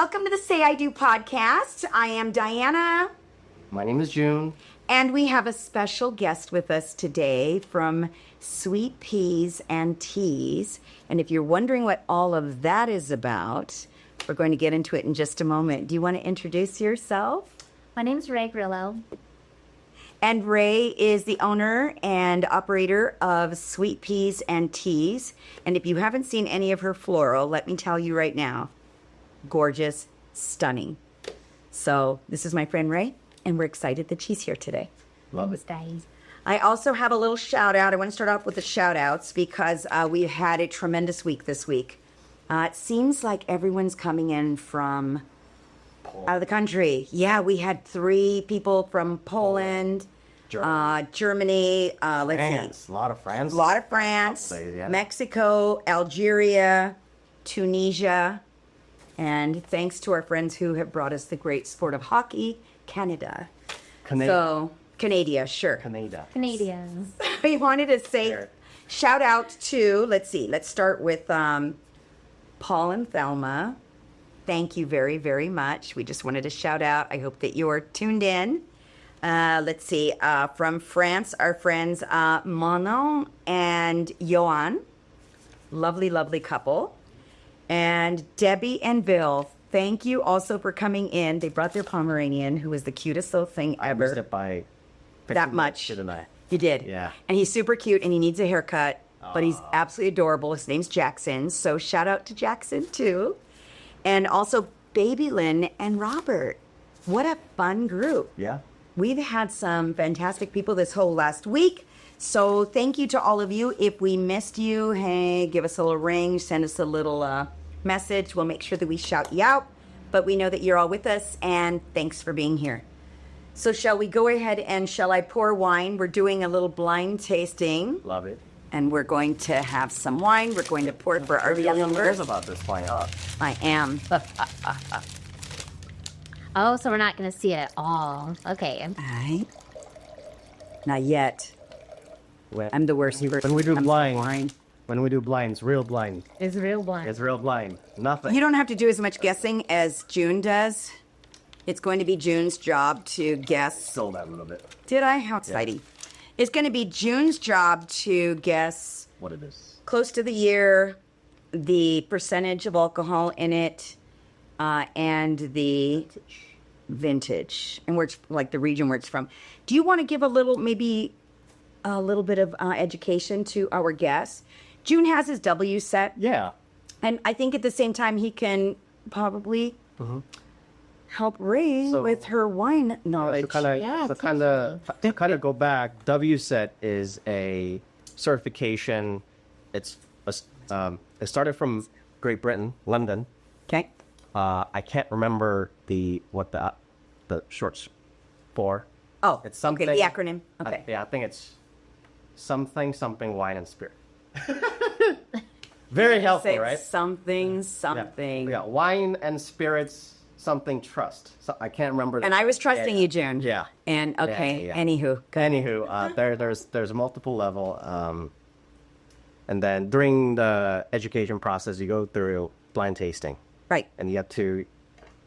Welcome to the Say I Do podcast. I am Diana. My name is June. And we have a special guest with us today from SweetPeas and Teas. And if you're wondering what all of that is about, we're going to get into it in just a moment. Do you want to introduce yourself? My name's Rae Grillo. And Rae is the owner and operator of SweetPeas and Teas. And if you haven't seen any of her floral, let me tell you right now, gorgeous, stunning. So this is my friend Rae, and we're excited that she's here today. Love it. I also have a little shout out. I want to start off with the shout outs because we had a tremendous week this week. It seems like everyone's coming in from out of the country. Yeah, we had 3 people from Poland, Germany, France. see. A lot of France. A lot of France, Mexico, Algeria, Tunisia, and thanks to our friends who have brought us the great sport of hockey, Canada. Canada, sure. Canadians. We wanted to say shout out to, let's start with Paul and Thelma. Thank you very, very much. We just wanted to shout out. I hope that you're tuned in. From France, our friends Manon and Johan. Lovely, lovely couple. And Debbie and Bill, thank you also for coming in. They brought their Pomeranian, who was the cutest little thing ever. I missed it by that much. Didn't I? You did. Yeah. And he's super cute, and he needs a haircut, but he's absolutely adorable. His name's Jackson, so shout out to Jackson, too. And also Baby Lynn and Robert. What a fun group. Yeah. We've had some fantastic people this whole last week. So thank you to all of you. If we missed you, hey, give us a little ring, send us a little message. We'll make sure that we shout you out. But we know that you're all with us, and thanks for being here. So shall we go ahead and shall I pour wine? We're doing a little blind tasting. Love it. And we're going to have some wine. We're going to pour it for our Everyone viewers. knows about this wine. I am. Oh, so we're not going to see it all. Okay. All right. Not yet. When, I'm the worst. when we do blind, when we do blinds, real blind. It's real blind. It's real blind. Nothing. You don't have to do as much guessing as June does. It's going to be June's job to guess. Stole that a little bit. Did I? How exciting. Yeah. It's going to be June's job to guess what it is. Close to the year, the percentage of alcohol in it, and the vintage, and where it's like the region where it's from. Do you want to give a little bit of education to our guests? June has his W set. Yeah. And I think at the same time he can probably help Rae with her wine knowledge. To kind of go back, W set is a certification. It started from Great Britain, London. Okay. I can't remember what the shorts for. Oh, it's something. Okay, the acronym. Okay. I think it's something wine and spirit. Very helpful, right? Something. Yeah, wine and spirits, something trust. So, I can't remember. And I was trusting you, June. Yeah. And okay. Yeah. Anywho, there's multiple level. And then during the education process, you go through blind tasting. Right. And you have to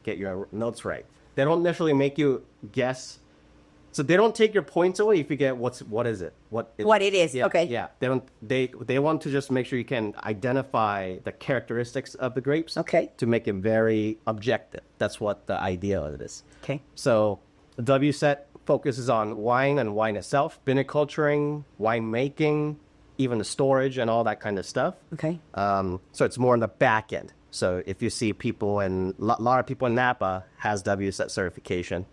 get your notes right. They don't necessarily make you guess. So they don't take your points away if you get what is it? What it is. Yeah, okay. Yeah. They want to just make sure you can identify the characteristics of the grapes. Okay. To make it very objective. That's what the idea of it is. Okay. So the W set focuses on wine and wine itself, viniculturing, wine making, even the storage and all that kind of stuff. Okay. So it's more on the back end. So if you see people a lot of people in Napa has W set certification.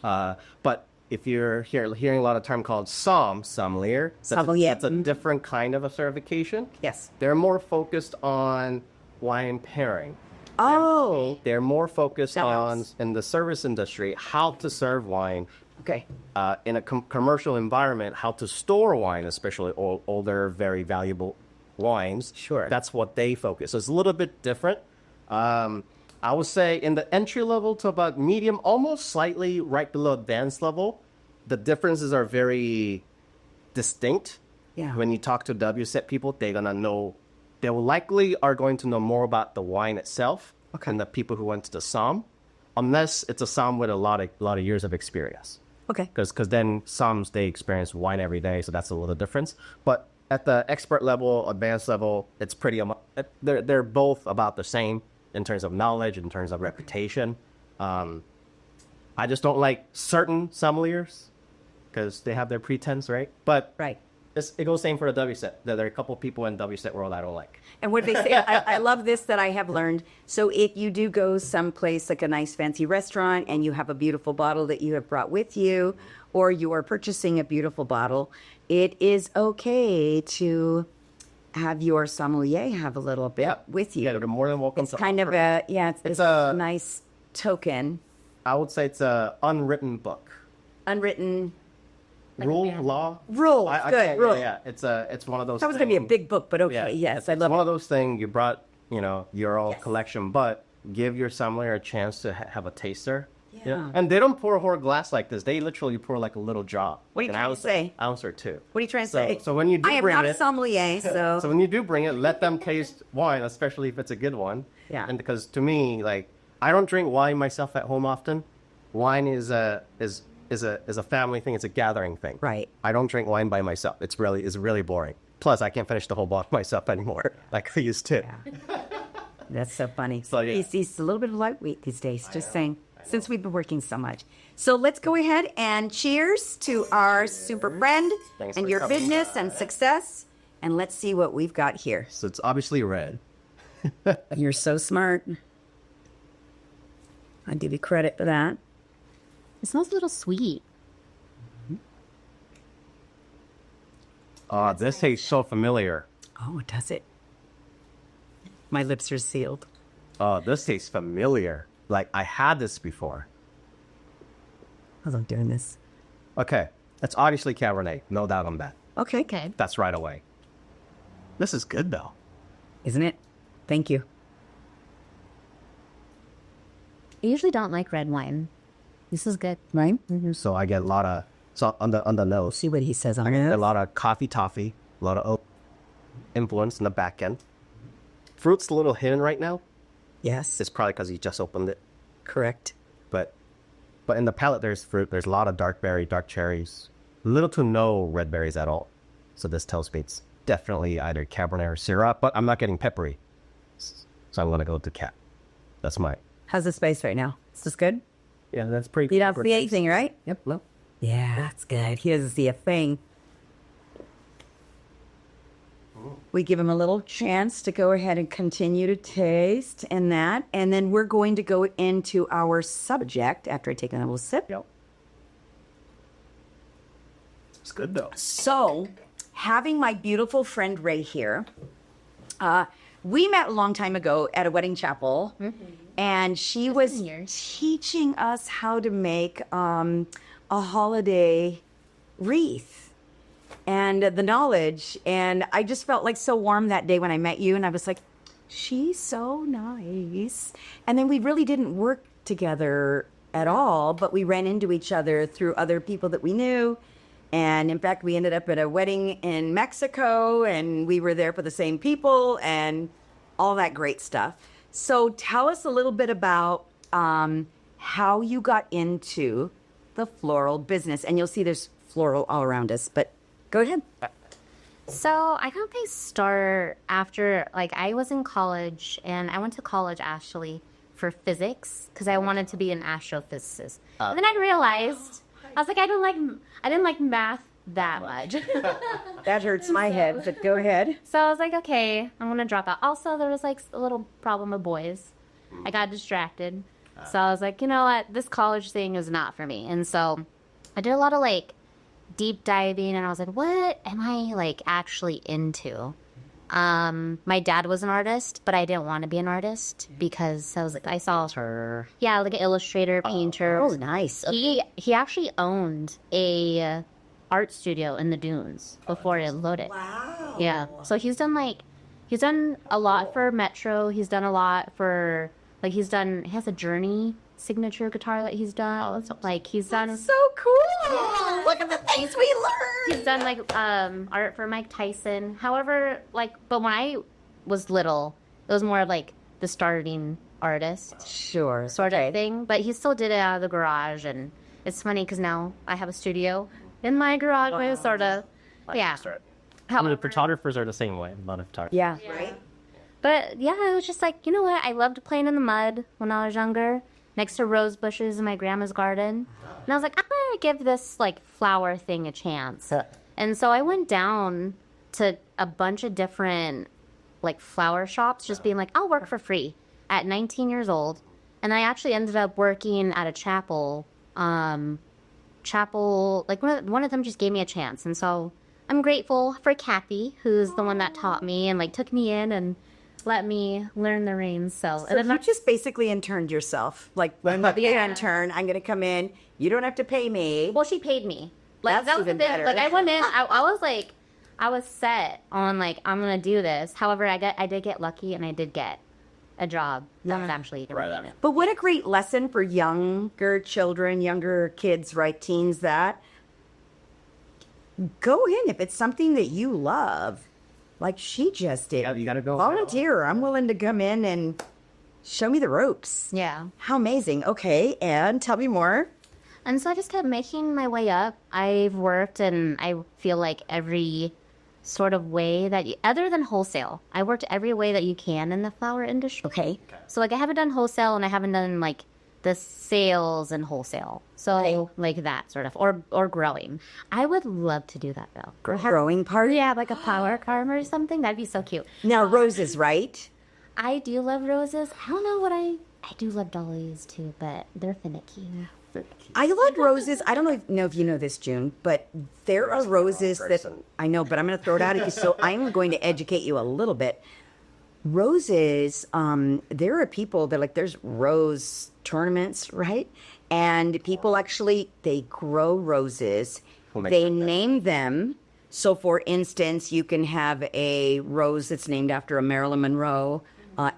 But if you're hearing a lot of term called sommelier, that's a different kind of a certification. Yes. They're more focused on wine pairing. Oh. They're more focused on, in the service industry, how to serve wine. Okay. In a commercial environment, how to store wine, especially older, very valuable wines. Sure. That's what they focus. So it's a little bit different. I would say in the entry level to about medium, almost slightly right below advanced level, the differences are very distinct. Yeah. When you talk to WSET people, they're gonna know. They will likely are going to know more about the wine itself. and the people who went to the somm, unless it's a somm with a lot of years of experience. Okay. Because then somms, they experience wine every day, so that's a little difference. But at the expert level, advanced level, it's pretty they're both about the same in terms of knowledge, in terms of reputation. I just don't like certain sommeliers because they have their pretense, right? But Right. it goes same for the WSET. There are a couple people in WSET world I don't like. And what do they say? I love this that I have learned. So if you do go someplace like a nice fancy restaurant and you have a beautiful bottle that you have brought with you, or you are purchasing a beautiful bottle, it is okay to have your sommelier have a little bit with you. Yeah, they're more than welcome It's to kind of offer. it's a nice token, I would say it's a unwritten book. unwritten Law? rule. Good. Rule. Yeah, it's one of those That was going to be a things- big book, but okay. Yeah, Yes, I it's love one it. of those things you brought, your own Yes. collection, but give your sommelier a chance to have a taster. Yeah. And they don't pour a whole glass like this. They literally pour like a little drop. What are you An trying to say? Ounce or two. What are you trying to So- say? so when you do I am bring not it- a sommelier, so So when you do bring it, let them taste wine, especially if it's a good one. Yeah. And because to me, like, I don't drink wine myself at home often. Wine is a family thing. It's a gathering thing. Right. I don't drink wine by myself. It's really boring. Plus, I can't finish the whole bottle myself anymore, like I used to. that's so funny. So, yeah. He's a little bit lightweight these days, just saying, since we've been working so much. So let's go ahead and cheers to our super friend Thanks and for your coming. business and success. And let's see what we've got here. So it's obviously red. You're so smart. I give you credit for that. It smells a little sweet. This tastes so familiar. Oh, does it? My lips are sealed. This tastes familiar. Like I had this before. I love doing this. Okay, that's obviously Cabernet. No doubt on that. Okay. Okay. That's right away. This is good though. Isn't it? Thank you. I usually don't like red wine. This is good. Right? So I get a lot of on the nose. See what he says on I get a it. lot of coffee toffee, a lot of oak influence in the back end. Fruit's a little hidden right now. Yes, It's probably because he just opened it. correct. But in the palate, there's fruit. There's a lot of dark berry, dark cherries. Little to no red berries at all. So this tells me it's definitely either Cabernet or Syrah. But I'm not getting peppery. So I'm going to go to Cab. That's my... How's the space right now? Is this good? Yeah, that's pretty... You don't see anything, right? Yep, no. Yeah, that's good. He doesn't see a thing. We give him a little chance to go ahead and continue to taste and that. And then we're going to go into our subject after I take a little sip. Yep. It's good, though. So, having my beautiful friend Rae here, we met a long time ago at a wedding chapel, and she was years. teaching us how to make a holiday wreath and the knowledge. And I just felt like so warm that day when I met you, and I was like, she's so nice. And then we really didn't work together at all, but we ran into each other through other people that we knew. And in fact, we ended up at a wedding in Mexico, and we were there for the same people and all that great stuff. So tell us a little bit about how you got into the floral business. And you'll see there's floral all around us, but go ahead. So I got my start after, I was in college, and I went to college actually for physics because I wanted to be an astrophysicist. And then I realized I was like, I didn't like math that much. That hurts my head, but go ahead. So I was like, okay, I'm gonna drop out. Also, there was a little problem with boys. I got distracted. So I was like, you know what? This college thing is not for me. And so I did a lot of deep diving, and I was like, what am I actually into? My dad was an artist, but I didn't want to be an artist because I was I saw her. Yeah, an illustrator, painter. Oh, nice. He actually owned a art studio in the dunes before it loaded. Wow. Yeah. So he's done a lot for Metro. He's done a lot for he has a Journey signature guitar that he's done. He's done So cool. Look at the things we learned. he's done art for Mike Tyson. However, but when I was little, it was more of the starting artist Sure. sort of thing. But he still did it out of the garage, and it's funny because now I have a studio in my garage. Sort of, yeah. How many photographers are the same way? A lot of photographers. Yeah. Right? But yeah, it was just like, you know what? I loved playing in the mud when I was younger, next to rose bushes in my grandma's garden. And I was like, I'm gonna give this like flower thing a chance. And so I went down to a bunch of different like flower shops, just being like, I'll work for free at 19 years old. And I actually ended up working at a chapel. Like one of them just gave me a chance. And so I'm grateful for Kathy, who's the one that taught me and like took me in and let me learn the reins. So And then you just basically interned yourself. Like, I'm the intern. I'm going to come in. You don't have to pay me. well, she paid me. Like That's that was the even thing. better. Like I went in, I was like, I was set on like I'm gonna do this. However, I did get lucky and I did get a job. That's actually Right. But what a great lesson for younger children, younger kids, right? Teens that go in if it's something that you love. Like she just did. Yeah, you gotta go. Volunteer. I'm willing to come in and show me the ropes. Yeah. How amazing. Okay, and tell me more. And so I just kept making my way up. I've worked and I feel like every sort of way that other than wholesale, I worked every way that you can in the flower industry. Okay. So like I haven't done wholesale and I haven't done like the sales and wholesale. So like that sort of or growing. I would love to do that though. Growing part. Yeah, like a flower farm or something. That'd be so cute. Now roses, right? I do love roses. I don't know what I do love dahlias too, but they're finicky. I love roses. I don't know if you know this, June, but there are roses that I know, but I'm going to throw it out at you. So I'm going to educate you a little bit. Roses, there are people that like, there's rose tournaments, right? And people actually, they grow roses. They name them. So for instance, you can have a rose that's named after a Marilyn Monroe,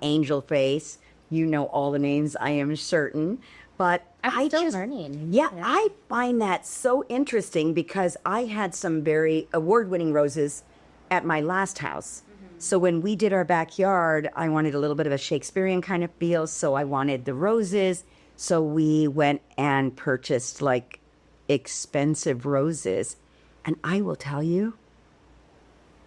angel face. You know all the names, I am certain. But I'm still learning. Yeah, I find that so interesting because I had some very award-winning roses at my last house. So when we did our backyard, I wanted a little bit of a Shakespearean kind of feel. So I wanted the roses. So we went and purchased like expensive roses. And I will tell you,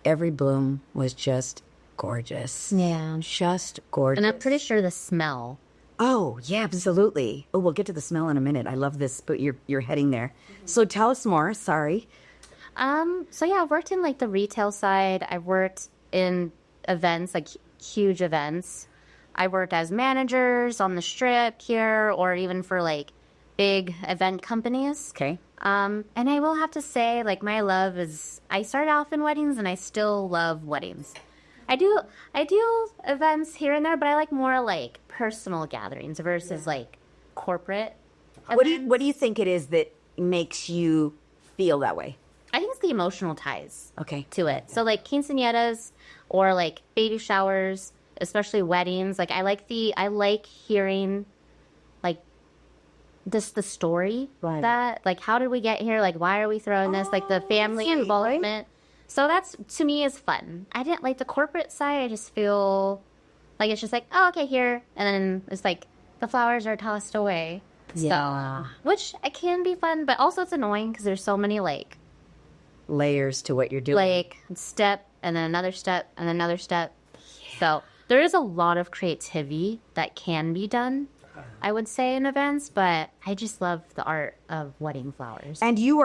every bloom was just gorgeous. Yeah. Just gorgeous. And I'm pretty sure the smell. Oh, yeah, absolutely. Oh, we'll get to the smell in a minute. I love this, but you're heading there. So tell us more. Sorry. So yeah, I've worked in like the retail side. I've worked in events, like huge events. I worked as managers on the strip here or even for like big event companies. Okay. And I will have to say, like, my love is, I started off in weddings and I still love weddings. I do events here and there, but I like more like personal gatherings versus like corporate. What do you think it is that makes you feel that way? I think it's the emotional ties Okay. to it. So like quinceañeras or like baby showers, especially weddings. Like I like hearing like the story that like how did we get here? Like why are we throwing this? Like the family involvement. So that's to me is fun. I didn't like the corporate side. I just feel like it's just like, oh, okay, here, and then it's like the flowers are tossed away. Yeah. So, which it can be fun, but also it's annoying because there's so many like Layers to what you're doing. like step and then another step and another step. So there is a lot of creativity that can be done, I would say, in events, but I just love the art of wedding flowers. And you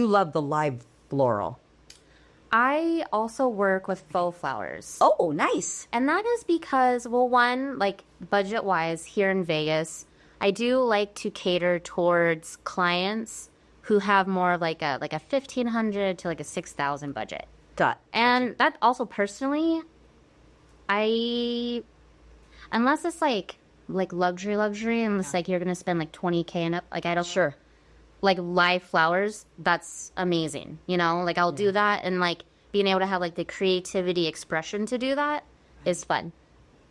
love the live floral. I also work with faux flowers. Oh, nice. And that is because, well, one, like budget-wise here in Vegas, I do like to cater towards clients who have more of like a $1,500 to like a $6,000 budget. And that also personally, unless it's like luxury, and it's like you're gonna spend like $20K and up, like I don't like live flowers, that's amazing. You know, like I'll do that, and like being able to have like the creativity expression to do that is fun.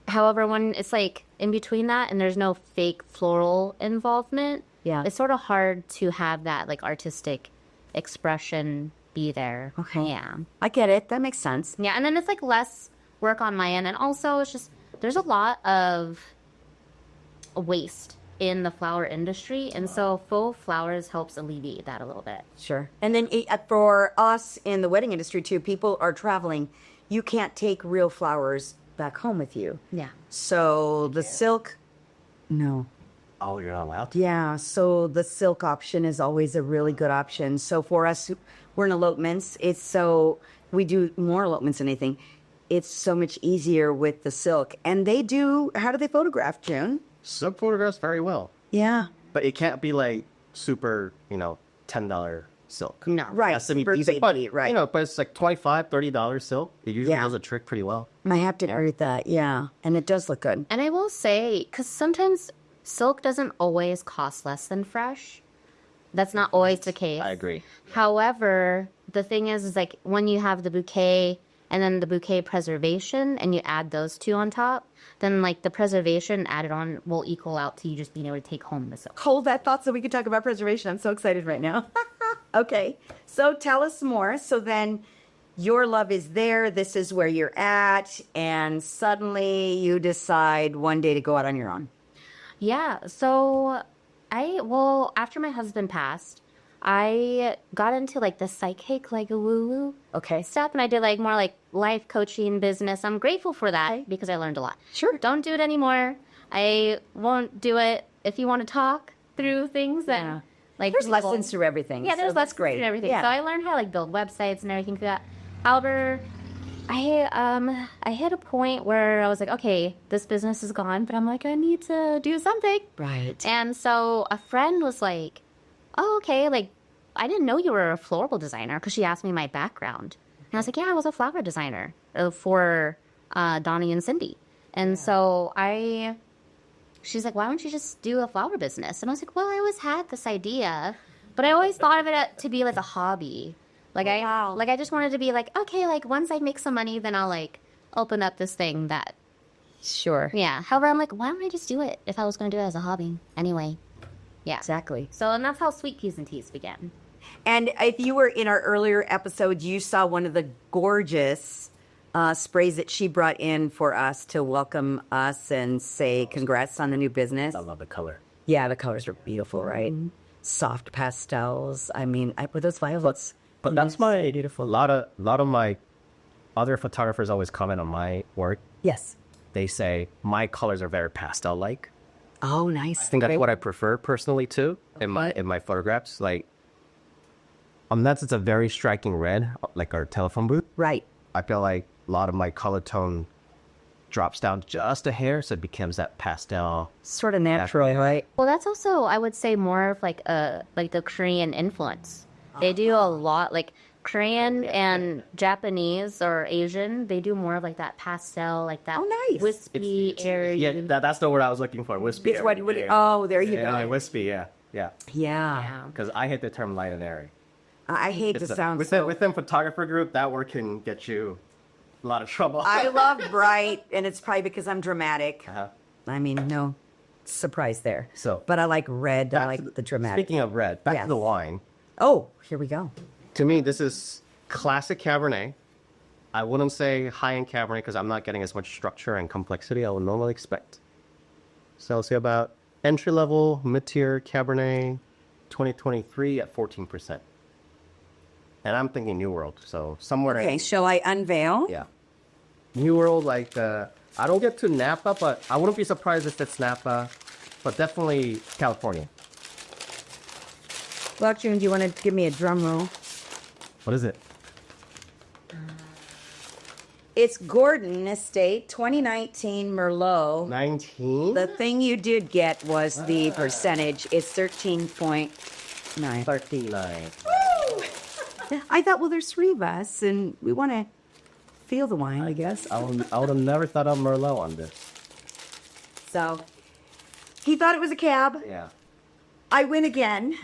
However, when it's like in between that and there's no fake floral involvement, it's sort of hard to have that like artistic expression be there. Okay. Yeah. I get it. That makes sense. Yeah, and then it's like less work on my end, and also it's just there's a lot of waste in the flower industry, and so faux flowers helps alleviate that a little bit. Sure. And then for us in the wedding industry too, people are traveling. You can't take real flowers back home with you. Yeah. So the silk, no. Oh, you're not allowed to? Yeah, so the silk option is always a really good option. So for us, we're in elopements. We do more elopements than anything. It's so much easier with the silk. And how do they photograph, June? Some photographs very well. Yeah. But it can't be like super, $10 silk. No, right. That's to be For decent, baby, right. But it's like $25, $30 silk. It usually Yeah. does a trick pretty well. I have to agree with that, yeah. And it does look good. And I will say, because sometimes silk doesn't always cost less than fresh. That's not always the case. I agree. However, the thing is like when you have the bouquet and then the bouquet preservation and you add those two on top, then like the preservation added on will equal out to you just being able to take home the silk. Hold that thought so we can talk about preservation. I'm so excited right now. Okay, so tell us more. So then your love is there. This is where you're at. And suddenly you decide one day to go out on your own. Yeah, so after my husband passed, I got into like the psychic, like woo-woo stuff, and I did like more like life coaching business. I'm grateful for that because I learned a lot. Sure. Don't do it anymore. I won't do it. If you want to talk through things that Yeah. like There's people- lessons through everything. Yeah, there's so that's lessons great. and everything. Yeah. So I learned how to like build websites and everything through that. However, I hit a point where I was like, okay, this business is gone, but I'm like, I need to do something. Right. And so a friend was like, oh, okay, like I didn't know you were a floral designer because she asked me my background. And I was like, yeah, I was a flower designer for Donnie and Cindy. And so she's like, why don't you just do a flower business? And I was like, well, I always had this idea, but I always thought of it to be like a hobby. Like I just wanted to be like, okay, like once I make some money, then I'll like open up this thing that, Sure. yeah. However, I'm like, why don't I just do it if I was going to do it as a hobby anyway? Yeah. Exactly. So, and that's how SweetPeas and Teas began. And if you were in our earlier episode, you saw one of the gorgeous sprays that she brought in for us to welcome us and say congrats on the new business. I love the color. Yeah, the colors are beautiful, right? Soft pastels. I mean, were those violets? But that's my beautiful. A lot of my other photographers always comment on my work. Yes. They say my colors are very pastel-like. Oh, nice. I think that's what I prefer personally too in my photographs. Like, unless it's a very striking red, like our telephone booth. Right. I feel like a lot of my color tone drops down just a hair, so it becomes that pastel. Sort of natural, right? Well, that's also, I would say, more of like the Korean influence. They do a lot, like Korean and Japanese or Asian, they do more of like that pastel, like that Oh, nice. wispy, airy. Yeah, that's the word I was looking for. Wispy. It's what, oh, there you Yeah, like go. wispy. Yeah. Yeah. Because I hate the term light and airy. I hate the sound. Within photographer group, that word can get you a lot of trouble. I love bright, and it's probably because I'm dramatic. Uh-huh. I mean, no surprise there. So- but I like red. I like the dramatic. Speaking of red, back Yes. to the wine. Oh, here we go. To me, this is classic Cabernet. I wouldn't say high-end Cabernet because I'm not getting as much structure and complexity I would normally expect. So I'll say about entry-level, mid-tier Cabernet 2023 at 14%. And I'm thinking New World, so somewhere Okay, in... shall I unveil? Yeah. New World, like, I don't get to Napa, but I wouldn't be surprised if it's Napa, but definitely California. Well, June, do you want to give me a drum roll? What is it? It's Gordon Estate 2019 Merlot. 19? The thing you did get was the percentage. It's 13.9. 39. I thought, well, there's three of us, and we want to feel the wine, I guess. I would have never thought of Merlot on this. So he thought it was a cab. Yeah. I win again.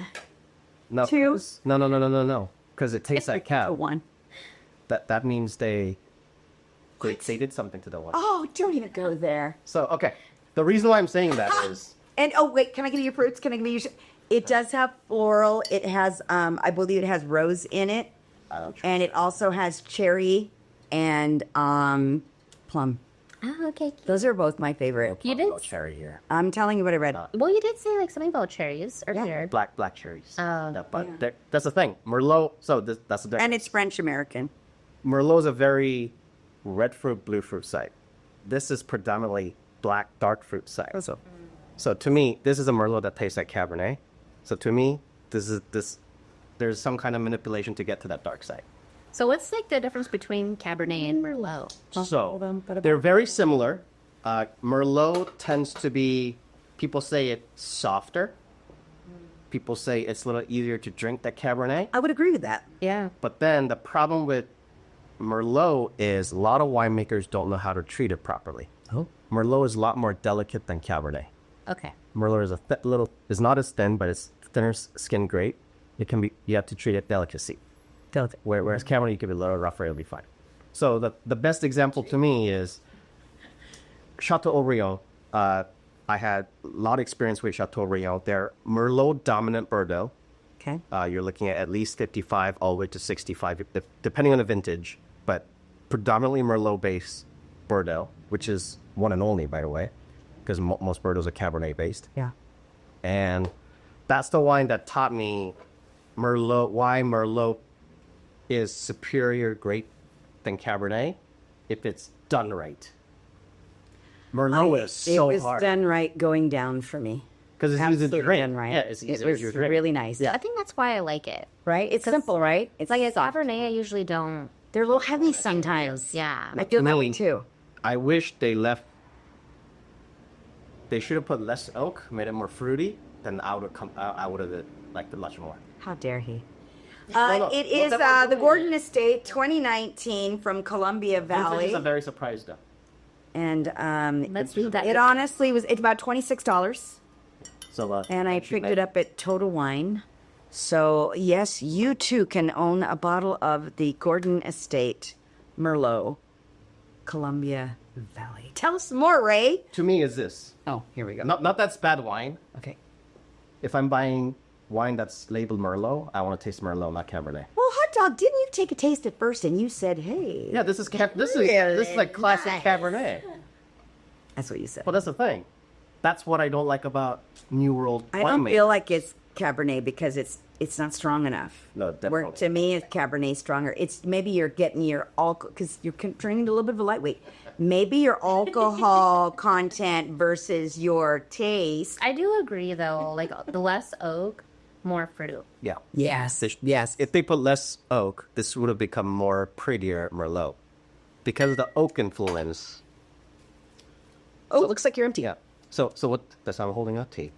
No. Two. No. Because it tastes like A cab. one. That means they did something to the wine. Oh, don't even go there. So, okay. The reason why I'm saying that is... And oh wait, can I give you fruits? Can I give you? It does have floral. It has, I believe, it has rose in it, I don't trust and it also has cherry and plum. Oh, okay. Those are both my favorite. You did? No cherry here. I'm telling you what I read. Well, you did say like something about cherries earlier. Black cherries. Oh. That's the thing. Merlot. So that's the difference. And it's French American. Merlot is a very red fruit, blue fruit site. This is predominantly black, dark fruit site. So to me, this is a Merlot that tastes like Cabernet. So to me, there's some kind of manipulation to get to that dark side. So what's like the difference between Cabernet and Merlot? So they're very similar. Merlot tends to be, people say it's softer. People say it's a little easier to drink than Cabernet. I would agree with that. Yeah. But then the problem with Merlot is a lot of winemakers don't know how to treat it properly. Oh. Merlot is a lot more delicate than Cabernet. Okay. Merlot is is not as thin, but it's thinner skin grade. It can be, you have to treat it delicacy. Whereas Cabernet, you can be a little rougher, it'll be fine. So the best example to me is Chateau Haut-Brion. I had a lot of experience with Chateau Haut-Brion. They're Merlot dominant Bordeaux. Okay. You're looking at least 55 all the way to 65, depending on the vintage, but predominantly Merlot-based Bordeaux, which is one and only, by the way, because most Bordeaux are Cabernet-based. Yeah. And that's the wine that taught me why Merlot is superior great than Cabernet if it's done right. Merlot is so It was hard. done right going down for me. Because it's easy to Absolutely drink. done right. Yeah, it's easy It was to drink. really nice. I think that's why I like it. Right? It's simple, right? It's Like a soft. Cabernet, I usually don't. They're a little heavy sometimes. Yeah. I feel that way too. I wish they should have put less oak, made it more fruity, then I would have liked it much more. How dare he? no. It is the Gordon Estate 2019 from Columbia Vintage Valley. is very surprised though. And Let's read that. it honestly was, it's about $26. So, And I picked it up at Total Wine. So, yes, you too can own a bottle of the Gordon Estate Merlot, Columbia Valley. Tell us more, Ray. to me is this. Oh, here we go. Not that's bad wine. Okay. If I'm buying wine that's labeled Merlot, I want to taste Merlot, not Cabernet. Well, hot dog, didn't you take a taste at first and you said, hey? Yeah, this is like classic Cabernet. That's what you said. Well, that's the thing. That's what I don't like about New World I don't winemaking. feel like it's Cabernet because it's not strong enough. No, Where definitely. to me, it's Cabernet stronger. It's maybe you're getting your alcohol because you're turning to a little bit of a lightweight. Maybe your alcohol content versus your taste. I do agree though. Like the less oak, more fruit. Yeah. Yes. Yes. If they put less oak, this would have become more prettier Merlot. Because of the oak influence. Oh, it looks like you're empty. Yeah. So what? That's how I'm holding up tea.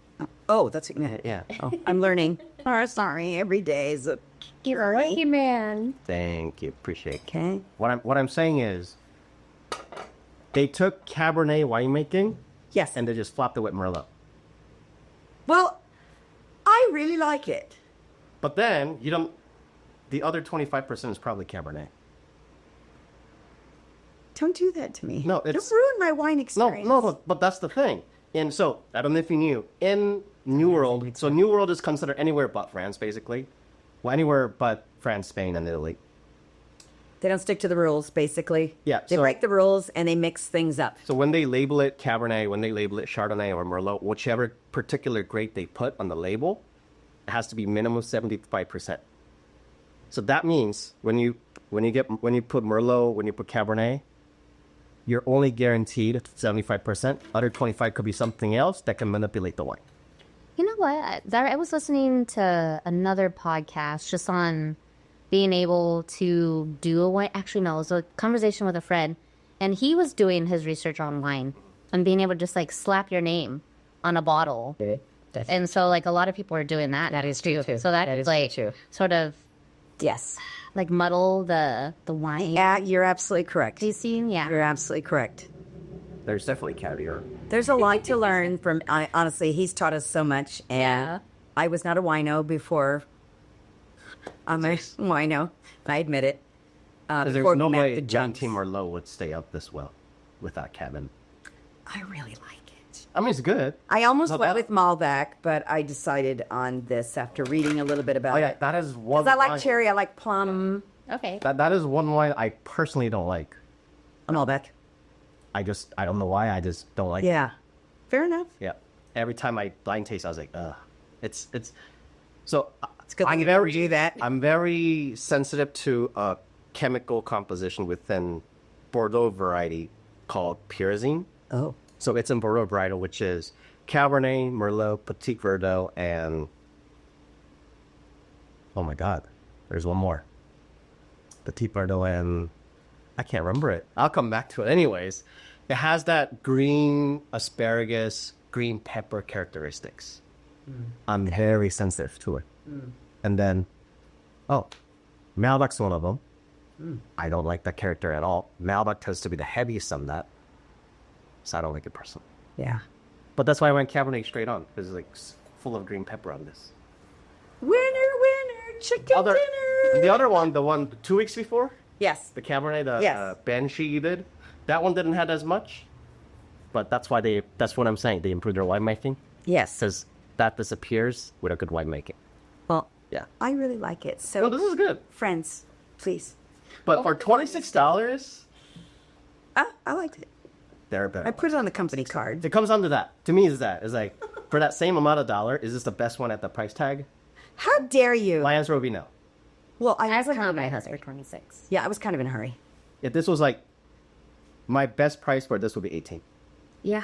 Oh, that's Yeah. Oh, I'm learning. Oh, sorry. Every day is a. You're all right. Hey man. Thank you. Appreciate it. Okay. What I'm saying is, they took Cabernet winemaking Yes. and they just flopped it with Merlot. Well, I really like it. But then you don't. The other 25% is probably Cabernet. Don't do that to me. No, don't it's- ruin my wine experience. No, but that's the thing. And so, I don't know if you knew, in New World, so New World is considered anywhere but France, basically. Well, anywhere but France, Spain, and Italy. They don't stick to the rules, basically. Yeah, They so- break the rules and they mix things up. So when they label it Cabernet, when they label it Chardonnay or Merlot, whichever particular grade they put on the label, it has to be minimum 75%. So that means when you put Merlot, when you put Cabernet, you're only guaranteed 75%. Other 25 could be something else that can manipulate the wine. You know what? I was listening to another podcast just on being able to do a wine. Actually, no, it was a conversation with a friend, and he was doing his research on wine and being able to just like slap your name on a bottle. Okay. And so, like, a lot of people are doing that. That is true. So that is like true. sort of Yes. like muddle the wine. Yeah, you're absolutely correct. Tasting, yeah. You're absolutely correct. There's definitely caviar. There's a lot to learn from, honestly, he's taught us so much. And Yeah. I was not a wino before. I'm a wino. I admit it. There's before no we met way the John junks. T. Merlot would stay up this well without Cabin. I really like it. I mean, it's good. I almost Not went bad. with Malbec, but I decided on this after reading a little bit about Oh yeah, it. that is one. Because I like wine- cherry, I like plum. Okay. That is one wine I personally don't like. A Malbec. I don't know why. I just don't like it. Yeah. Fair enough. Yeah. Every time I blind taste, I was like, ugh. It's so It's good that I'm you very do that. I'm very sensitive to a chemical composition within Bordeaux variety called pyrazine. Oh. So it's in Bordeaux varietal, which is Cabernet, Merlot, Petit Verdot, and oh my God, there's one more. Petit Verdot and I can't remember it. I'll come back to it. Anyways, it has that green asparagus, green pepper characteristics. I'm very sensitive to it. And then, Malbec's one of them. I don't like that character at all. Malbec tends to be the heaviest on that, so I don't like it personally. Yeah. But that's why I went Cabernet straight on, because it's like full of green pepper on this. Winner, chicken dinner. The other one, the one 2 weeks before, Yes. the Cabernet, the Yes. Banshee you did, that one didn't have as much. But that's why that's what I'm saying. They improved their winemaking, Yes. because that disappears with a good winemaking. Well, Yeah. I really like it. So, No, this is good. friends, please. But for $26, I liked it. they're better. I put it on the company card. It comes down to that. To me, is that. It's like, for that same amount of dollar, is this the best one at the price tag? How dare you? My answer would be no. Well, I I was was kind of in a my hurry. for 26. Yeah, I was kind of in a hurry. If this was like, my best price for this would be 18. Yeah.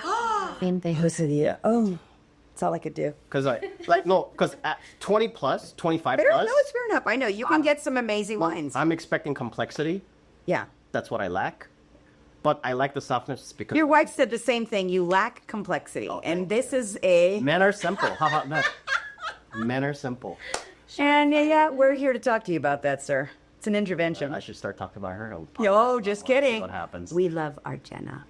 Same thing. Yeah. Oh, that's all I could do. Because because at 20 plus, 25 Fair, plus, no, it's fair enough. I know you can get some amazing wines. I'm expecting complexity. Yeah. That's what I lack. But I like the softness because Your wife said the same thing. You lack complexity, and this is a. men are simple. How about that? Men are simple. And yeah, we're here to talk to you about that, sir. It's an intervention. I should start talking about her. Yo, just kidding. What happens? We love our Jenna.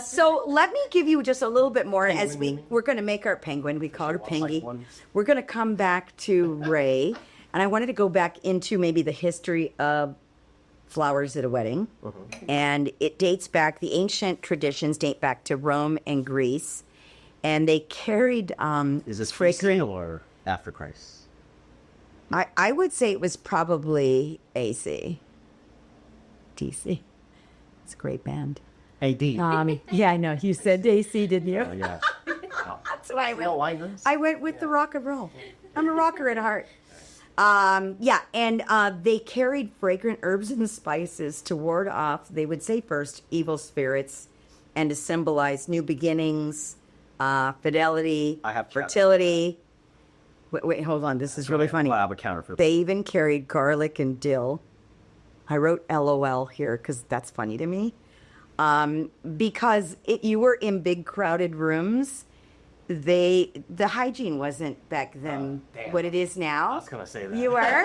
So let me give you just a little bit more as we're going to make our penguin. We call her Pengy. We're going to come back to Rae, and I wanted to go back into maybe the history of flowers at a wedding, and it dates back. The ancient traditions date back to Rome and Greece, and they carried. Is this fragrant? or after Christ? I would say it was probably AC. DC. It's a great band. AD. Yeah, I know. You said AC, didn't you? Oh, yeah. That's why I went. why this? I went with the rock and roll. I'm a rocker at heart. Yeah, and they carried fragrant herbs and spices to ward off, they would say first, evil spirits, and to symbolize new beginnings, fidelity, I have fertility. Wait, hold on. This is really funny. I have a counter for They even carried garlic and dill. I wrote LOL here because that's funny to me. Because you were in big crowded rooms, the hygiene wasn't back then what it is now. I was gonna say that. You were?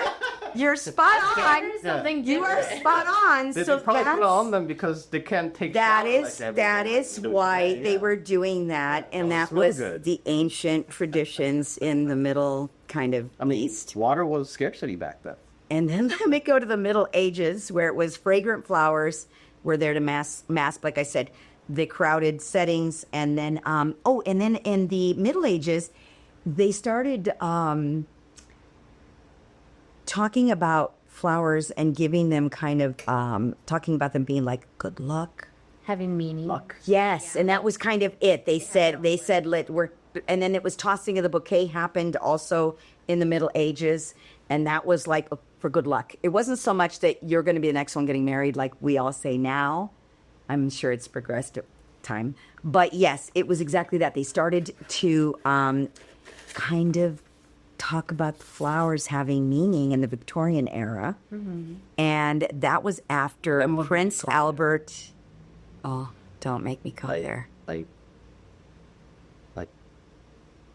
You're spot on. Something You are spot on. They So probably put it that's- on them because they can't take that showers is like that everybody. is why they were doing that, and that really was good. the ancient traditions in the Middle kind of East. Water was scarcity back then. And then let me go to the Middle Ages, where it was fragrant flowers were there to mask, like I said, the crowded settings. And then, and then in the Middle Ages, they started talking about flowers and giving them kind of, talking about them being like good luck. Having meaning. Yes, and that was kind of it. They said and then it was tossing of the bouquet happened also in the Middle Ages, and that was like for good luck. It wasn't so much that you're going to be the next one getting married like we all say now. I'm sure it's progressed time, but yes, it was exactly that. They started to kind of talk about the flowers having meaning in the Victorian era, and that was after Prince Albert. Oh, don't make me go there. Like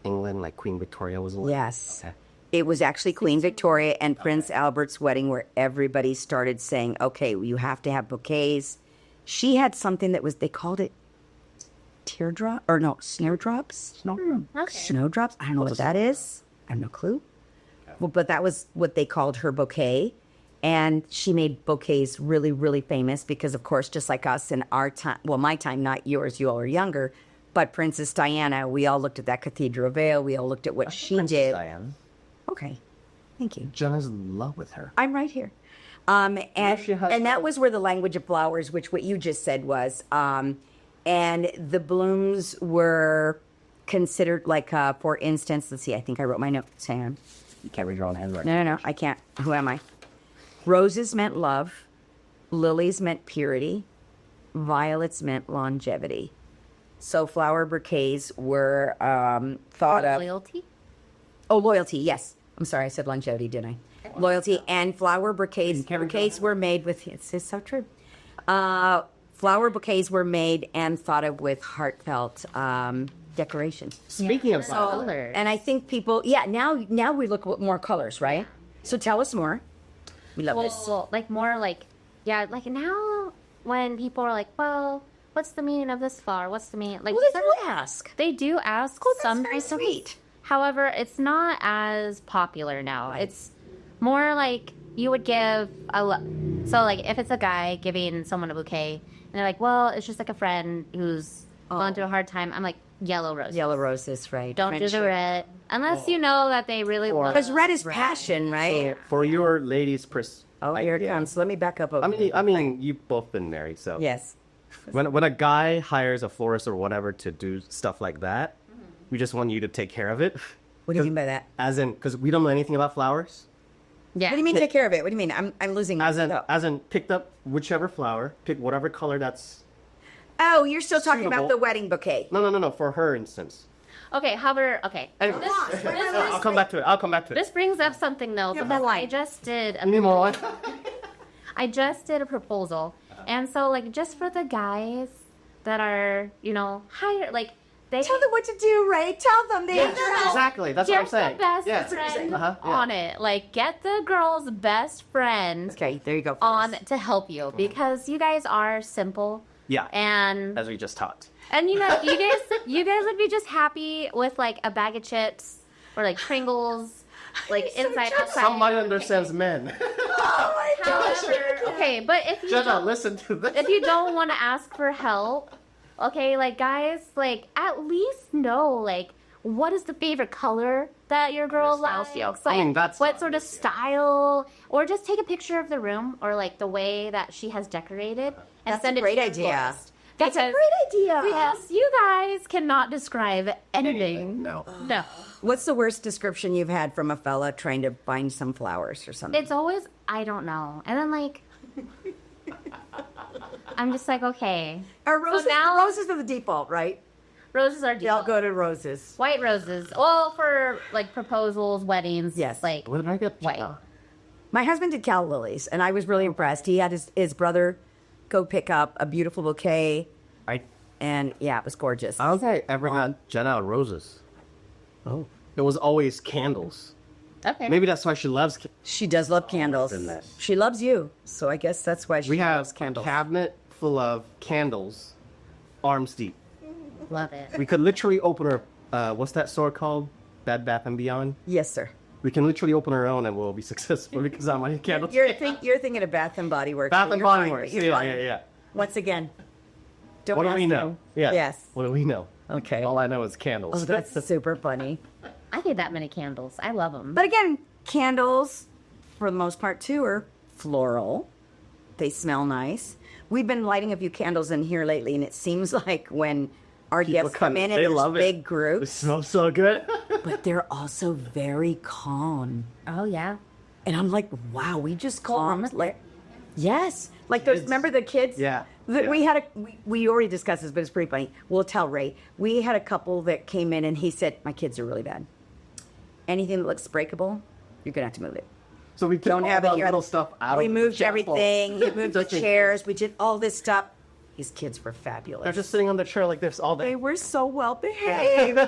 England, like Queen Victoria was alive. Yes. Okay. It was actually Queen Victoria and Prince Albert's wedding where everybody started saying, okay, you have to have bouquets. She had something that was, they called it snowdrops? Snowdrops? I don't know what that is. I have no clue. Well, but that was what they called her bouquet. And she made bouquets really, really famous because, of course, just like us in our time, well, my time, not yours, you all are younger, but Princess Diana, we all looked at that cathedral veil. We all looked at what she did. Diane. Okay. Thank you. Jenna's in love with her. I'm right here. she has And that was where the language of flowers, which what you just said was, and the blooms were considered like, for instance, let's see, I think I wrote my notes. Hang on. You can't read your own handwriting. No, I can't. Who am I? Roses meant love. Lilies meant purity. Violets meant longevity. So flower bouquets were thought of. Loyalty? Oh, loyalty. Yes. I'm sorry, I said longevity, didn't I? Loyalty and flower bouquets were made with. It's so true. Flower bouquets were made and thought of with heartfelt decoration. Speaking of flowers, Color. And I think people, now we look at more colors, right? So tell us more. We love this. Well, like more like, yeah, like now when people are like, well, what's the meaning of this flower? What's the meaning? Like, Well, they do ask. they do ask Oh, that's very sometimes. sweet. However, it's not as popular now. It's more like you would give so like if it's a guy giving someone a bouquet and they're like, well, it's just like a friend who's going through a hard time. I'm like, yellow roses. Yellow roses, right? Don't do the red unless you know that they really love. Because red is passion, right? for your ladies' Oh, here it comes. Let me back up. I mean, you've both been married, so Yes. when a guy hires a florist or whatever to do stuff like that, we just want you to take care of it. What do you mean by that? As in, because we don't know anything about flowers. Yeah. What do you mean take care of it? What do you mean? I'm losing. As in, No. picked up whichever flower, pick whatever color that's. Oh, you're still talking about Suitable. the wedding bouquet. No. For her instance. Okay, however, okay. Anyway, I'll come back to it. This brings up something though, because I just did You need more wine? I just did a proposal, and so like just for the guys that are higher, like they Tell them what to do, Ray. Tell them they have your help. Exactly. That's what I'm get saying. the best Yeah. friend Yeah. on it. Like get the girl's best friend Okay, there you go. on to help you because you guys are simple. Yeah. And As we just taught. you guys would be just happy with like a bag of chips or like Pringles, like inside outside. Somebody understands men. Oh my gosh. However, okay, but if you Jenna, don't, listen to this. if you don't want to ask for help, okay, like guys, like at least know like what is the favorite color that your girl likes. Like, I mean, that's what sort of style, or just take a picture of the room or like the way that she has decorated and That's send a it great to your idea. florist. That's a Because- great idea. Yes, you guys cannot describe anything. No. No. What's the worst description you've had from a fella trying to find some flowers or something? It's always, I don't know. And then, like, I'm just like, okay. Are roses, now- roses are the default, right? Roses are They all default. go to roses. White roses. Well, for, like, proposals, weddings. Yes. Like, What did I get? white. My husband did calla lilies, and I was really impressed. He had his brother go pick up a beautiful bouquet, and yeah, it was gorgeous. I don't think I ever had Jenna roses. Oh. It was always candles. Okay. Maybe that's why she loves. She does love candles. goodness. She loves you, so I guess that's why she We have loves a candles. cabinet full of candles, arms deep. Love it. We could literally open our, what's that store called? Bed Bath and Beyond. Yes, sir. We can literally open our own and we'll be successful because I'm on candles. You're thinking of Bath and Body Works. Bath but and you're Body fine, Works. but you're Yeah, fine. yeah. Once again, don't What do ask we know? him. Yeah. Yes. What do we know? Okay. All I know is candles. Oh, that's super funny. I need that many candles. I love them. But again, candles, for the most part, too, are floral. They smell nice. We've been lighting a few candles in here lately, and it seems like when our People guests come in and they there's love big it. It groups, smells so good. but they're also very calm. Oh, yeah. And I'm like, wow, we just calmed. Like, yes. Like those, remember the kids? Yeah. We had we already discussed this, but it's pretty funny. We'll tell Ray. We had a couple that came in and he said, my kids are really bad. Anything that looks breakable, you're going to have to move it. So we took Don't all have it the here. little stuff out We of the moved chapel. everything. We moved the chairs. We did all this stuff. His kids were fabulous. They're just sitting on the chair like this all day. They were so well behaved.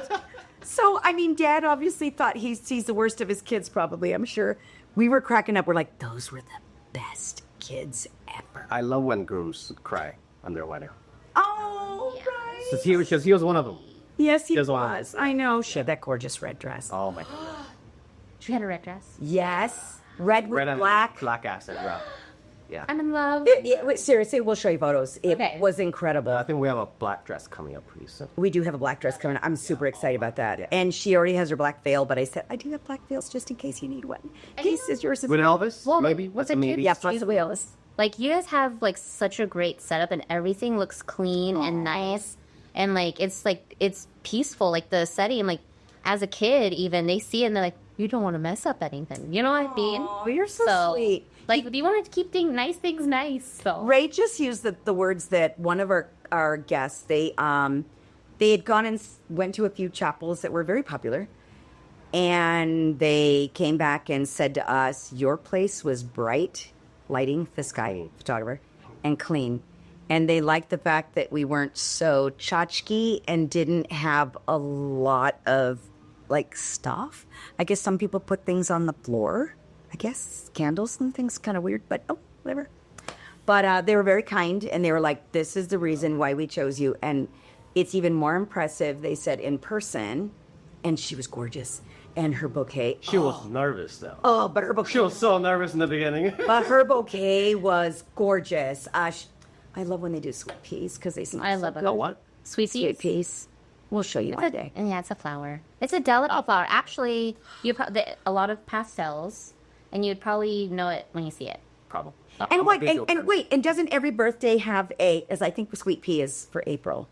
So, I mean, Dad obviously thought he sees the worst of his kids, probably, I'm sure. We were cracking up. We're like, those were the best kids ever. I love when grooms cry on their wedding. Oh, right. Because he was one of them. Yes, he Here's one. was. I know. She had that gorgeous red dress. Oh my. She had a red dress. Yes. Red with Red and black. black accent, bro. Yeah. I'm in love. Wait, seriously, we'll show you photos. It Okay. was incredible. I think we have a black dress coming up pretty soon. We do have a black dress coming. I'm super excited about that. And she already has her black veil, but I said, I do have black veils just in case you need one. In case is yours. With Elvis? Well, maybe? what's That's it? maybe. Yeah, possibly Elvis. Like you guys have like such a great setup and everything looks clean and nice and like it's peaceful, like the setting, like as a kid even they see it and they're like, you don't want to mess up anything, you know what I mean? Oh, you're so sweet. Like you want to keep things nice. So Ray just used the words that one of our guests, they had gone and went to a few chapels that were very popular, and they came back and said to us, your place was bright lighting, this guy photographer, and clean. And they liked the fact that we weren't so tchotchke and didn't have a lot of like stuff. I guess some people put things on the floor. I guess candles and things, kind of weird, but oh, whatever. But they were very kind, and they were like, this is the reason why we chose you. And it's even more impressive, they said, in person. And she was gorgeous. And her bouquet. She was nervous, though. Oh, but her bouquet. She was so nervous in the beginning. But her bouquet was gorgeous. I love when they do sweet peas because they smell I so love it. good. What? sweet Sweet peas. peas. We'll show you one day. Yeah, it's a flower. It's a delicate flower. Actually, a lot of pastels, and you'd probably know it when you see it. Probably. And what? And wait, and doesn't every birthday have as I think sweet pea is for April?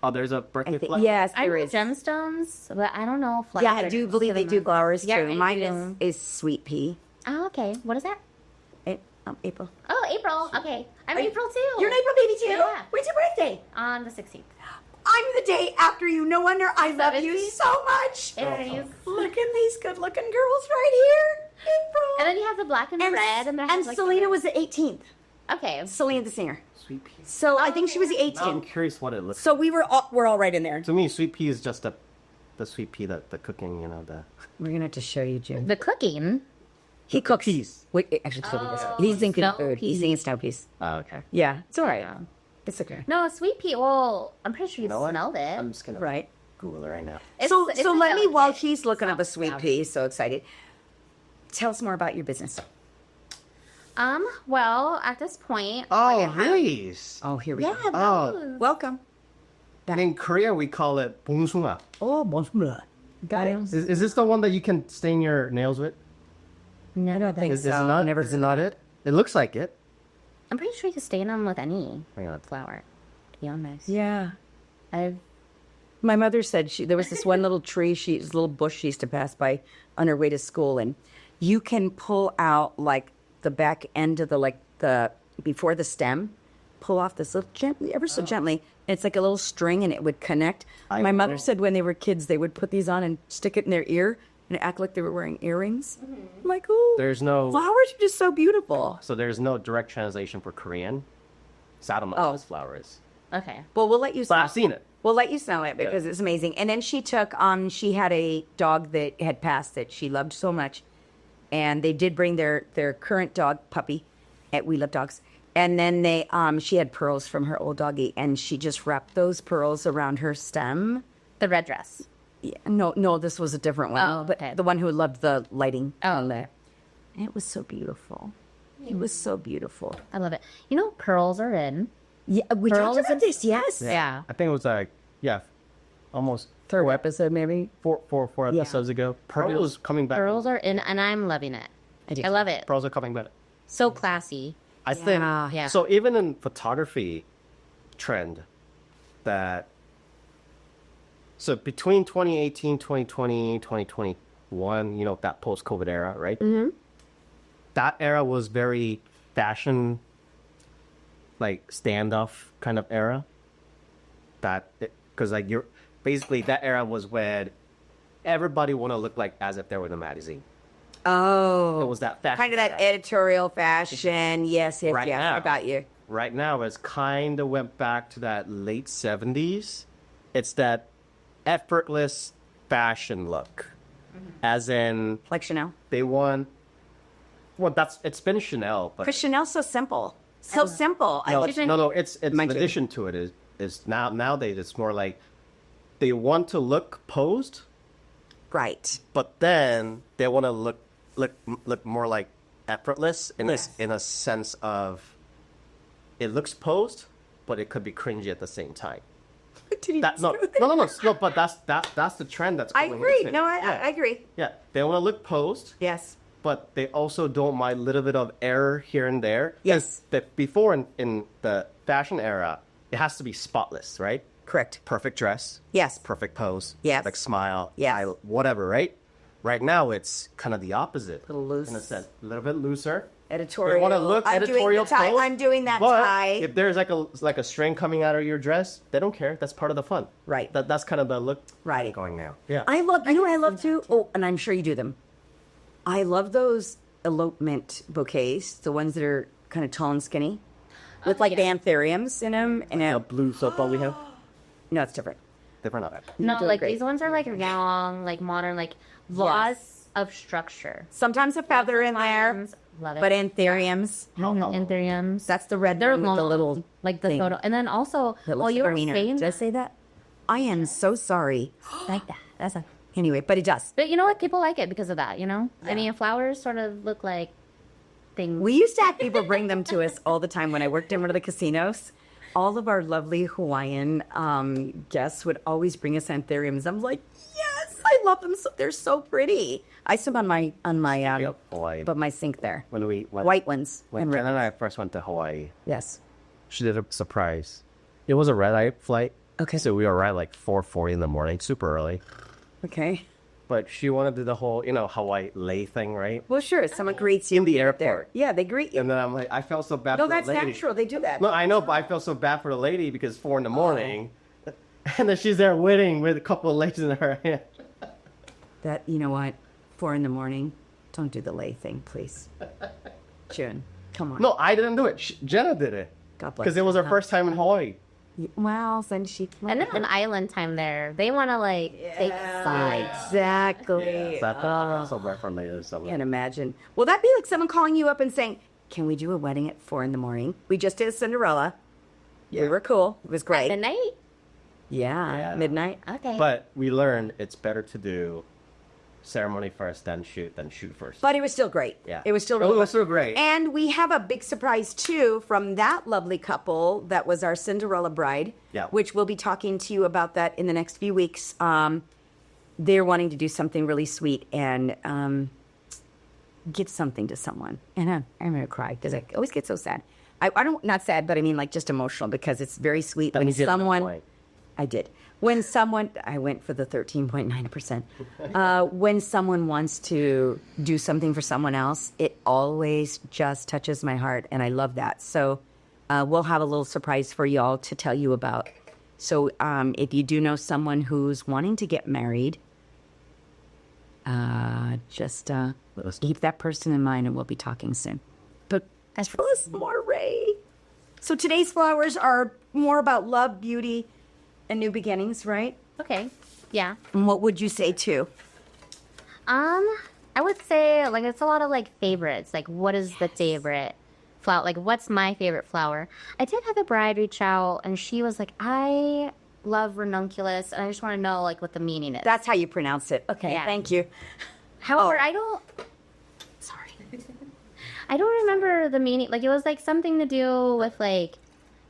Oh, there's a birthday flower? Yes, I there know is. gemstones, but I don't know flowers. Yeah, I do believe they do flowers Yeah, too. they Mine do. is sweet pea. Oh, okay. What is that? April. Oh, April. Okay. I'm April too. You're an April baby too? Yeah. When's your birthday? On the 16th. I'm the day after you. No wonder I love you 17th? so much. It is. Look at these good-looking girls right here. April. And then you have the black and, red, and, and Selena was the 18th. Okay. Selena the singer. Sweet pea. So I think she was the Now I'm 18th. curious what it looks So we're all right in there. To me, sweet pea is just the sweet pea, the cooking, you know, the... We're gonna have to show you, Jim. The cooking. He cooks. Wait, actually, he's thinking snow food. He's peas. thinking snow peas. Oh, okay. Yeah, it's all right. It's okay. No, sweet pea. Well, I'm pretty sure you smelled it. I'm just gonna Right. Google it right now. So It's a let me, while delicate she's looking up a soft sweet flower. pea, so excited. Tell us more about your business. Well, at this point. Oh, really? Oh, here we Yeah. go. Oh, Welcome. in Korea we call it 봉숭아. Oh, bonjour. Got it. Is this the one that you can stain your nails with? No, I don't think Is it so. not? Is it not it? It looks like it. I'm pretty sure you can stain them with any Hang on. flower. To be honest. Yeah. I've My mother said there was this one little tree, this little bush she used to pass by on her way to school, and you can pull out like the back end of before the stem, pull off this little gently, ever so gently. And it's like a little string, and it would connect. My mother said when they were kids, they would put these on and stick it in their ear and act like they were wearing earrings. I'm like, oh, There's no flowers are just so beautiful. so there's no direct translation for Korean. So I don't know Oh. what this flower is. okay. Well, we'll let you. But I've seen it. We'll let you smell it because it's amazing. And then she took she had a dog that had passed that she loved so much. And they did bring their current dog, puppy, at We Love Dogs. And then she had pearls from her old doggy, and she just wrapped those pearls around her stem. The red dress. Yeah, no, this was a different one. Oh, but okay. the one who loved the lighting. Oh, there. It was so beautiful. It was so beautiful. I love it. You know, pearls are in. Yeah, we Pearls talked about this, yes. Yeah. I think it was like almost Third episode, maybe. four episodes ago. Pearl is coming back. Pearls are in, and I'm loving it. I love it. Pearls are coming back. So classy. I think Yeah. so. Even in photography trend, so between 2018, 2020, 2021, you know, that post-COVID era, right? Mm-hmm. That era was very fashion, like standoff kind of era. Because like basically that era was when everybody want to look like as if they were in a magazine. Oh. It was that fashion. Kind of that editorial fashion. Yes, Right now. I got you. Right now, it's kind of went back to that late 70s. It's that effortless fashion look. As in, Like Chanel. they want... Well, it's been Chanel, but... Because Chanel's so simple. So simple. No, I no, it's in Mind you. addition to it is nowadays it's more like they want to look posed, right. but then they want to look more like effortless in a sense of it looks posed, but it could be cringy at the same time. No, but that's the trend that's I going agree. into it. No, I Yeah. agree. Yeah, they want to look posed, Yes. but they also don't mind a little bit of error here and there. Yes. That before in the fashion era, it has to be spotless, right? Correct. Perfect dress. Yes. Perfect pose. Yes. Like smile. Yes. Eye, whatever, right? Right now, it's kind of the opposite. Little loose. In a sense. A little bit looser. Editorial. They want to look I'm doing editorial the tie. pose, I'm doing that but tie. if there's like a string coming out of your dress, they don't care. That's part of the fun. Right. That's kind of the look Right. going now. Yeah. I love, you know what I love too? Oh, and I'm sure you do them. I love those elopement bouquets, the ones that are kind of tall and skinny, with like anthuriums in them. And a blue soap ball we have. no, it's different. Different on it. No, doing like great. these ones are like long, like modern, like lots of structure. Sometimes a feather in there, Love it. but anthuriums. Anthuriums. That's the red They're one with the long, little like the thing photo. And then also, that while looks you were greener. saying Did I say that? I am so sorry. like that, that's a. Anyway, but it does. But you know what? People like it because of that. You know, I mean, flowers sort of look like things. We used to have people bring them to us all the time when I worked in one of the casinos. All of our lovely Hawaiian guests would always bring us anthuriums. I'm like, yes, I love them. So, they're so pretty. I see them on my Hawaii. but my sink there. When we went, White ones. when and Jen red. and I first went to Hawaii, Yes. she did a surprise. It was a red-eye flight. Okay. So we arrived like 4:40 in the morning, super early. Okay. But she wanted to do the whole, Hawaii lei thing, right? Well, sure. Someone greets you In the there. airport. Yeah, they greet you. And then I'm like, I felt so bad No, for that's the lady. natural. They do that. No, I know, but I felt so bad for the lady because 4 in the morning. And then she's there waiting with a couple of legs in her hand. That, you know what? 4 in the morning. Don't do the lay thing, please. June, come on. No, I didn't do it. Jenna did it. God bless Because it was her her. first time in Hawaii. Well, then she. And then an island time there. They want to like take sides. Exactly. So bad for later. So Can't imagine. Will that be like someone calling you up and saying, "Can we do a wedding at 4 in the morning? We just did a Cinderella. We were cool. It was great. Midnight. Yeah, midnight. Okay. But we learned it's better to do ceremony first, then shoot first. But it was still great. Yeah. It was still It really was still great. And we have a big surprise too from that lovely couple that was our Cinderella bride. Yeah. Which we'll be talking to you about that in the next few weeks. They're wanting to do something really sweet and give something to someone. And I'm gonna cry because I always get so sad. I don't, not sad, but I mean like just emotional because it's very sweet when you did at that someone. point. I did. When someone, I went for the 13.9%. When someone wants to do something for someone else, it always just touches my heart, and I love that. So we'll have a little surprise for y'all to tell you about. So if you do know someone who's wanting to get married, just keep that person in mind, and we'll be talking soon. But tell us more, Rae. So today's flowers are more about love, beauty, and new beginnings, right? Okay. Yeah. And what would you say too? I would say like it's a lot of like favorites. Like what is the favorite flower? Like what's my favorite flower? I did have a bride reach out and she was like, I love ranunculus and I just want to know like what the meaning is. That's how you pronounce it. Okay, Yeah. thank you. However, I don't. Sorry. I don't remember the meaning. Like it was like something to do with like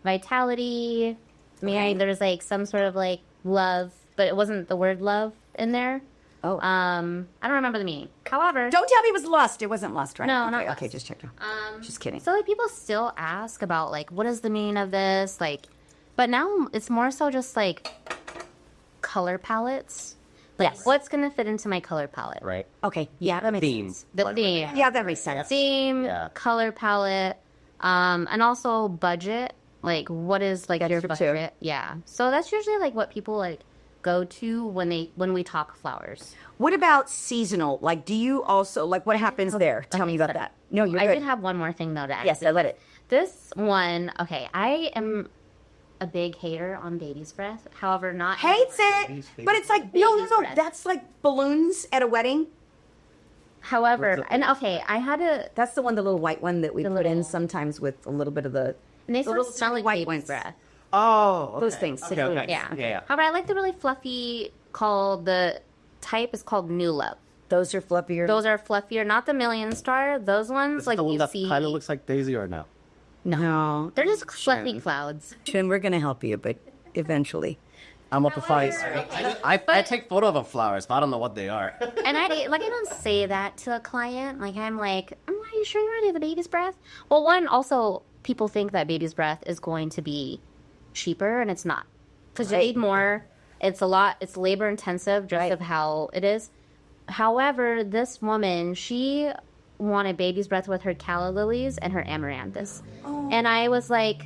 vitality. Maybe there's like some sort of like love, but it wasn't the word love in there. Oh. I don't remember the meaning. However, Don't tell me it was lust. It wasn't lust, right? No, okay, not okay, lust. just check it. Just kidding. so like people still ask about like what is the meaning of this, like, but now it's more so just like color palettes. Like what's gonna fit into my color palette? Right? Okay, yeah, that makes Theme. sense. The theme. Yeah, that makes sense. Theme, Yeah. color palette, and also budget. Like, what is like your true, budget? too. Yeah. So that's usually like what people like go to when we talk flowers. What about seasonal? Like, do you also, like, what happens there? Tell me about that. No, you're I good. did have one more thing though to add. Yes, I let it. This one, okay, I am a big hater on baby's breath. However, not Hates it, but it's like, no, Baby's no, breath. that's like balloons at a wedding. However, and okay, I had a That's the one, the little white one that we The put in little- sometimes with a little bit of the, and they the sort of little smell like white baby's ones. breath. Oh, Those things. Okay, okay. Yeah. Yeah. However, I like the really fluffy the type is called New Love. Those are fluffier. Those are fluffier, not the million star. Those ones, like the one you that see. kind of looks like Daisy or no? No. They're just fluffy clouds. Chin, we're going to help you, but eventually. I'm up to find. I take photo of flowers, but I don't know what they are. And I don't say that to a client. Like, are you sure you're ready the baby's breath? Well, one, also, people think that baby's breath is going to be cheaper, and it's not. Because you need more. It's labor intensive, just of how it is. However, this woman, she wanted baby's breath with her calla lilies and her amaranthus. Oh. And I was like,